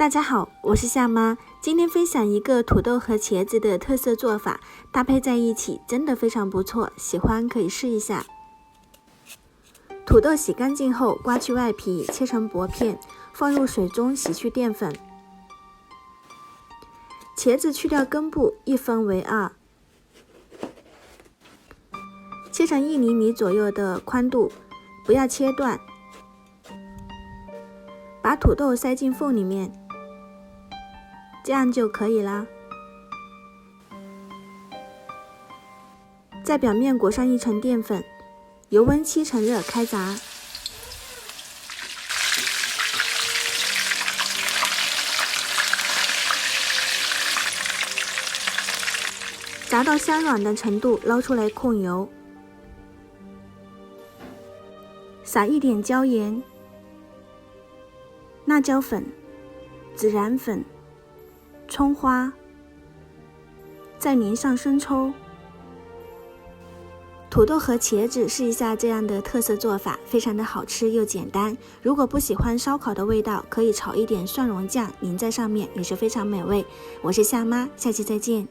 大家好，我是夏妈，今天分享一个土豆和茄子的特色做法，搭配在一起真的非常不错，喜欢可以试一下。土豆洗干净后，刮去外皮，切成薄片，放入水中洗去淀粉。茄子去掉根部，一分为二，切成1厘米左右的宽度，不要切断。把土豆塞进缝里面，这样就可以啦。在表面裹上一层淀粉，油温7成热开炸。炸到香软的程度，捞出来控油，撒一点椒盐、辣椒粉、孜然粉、葱花，再淋上生抽。土豆和茄子试一下这样的特色做法，非常的好吃又简单。如果不喜欢烧烤的味道，可以炒一点蒜蓉酱淋在上面，也是非常美味。我是夏妈，下期再见。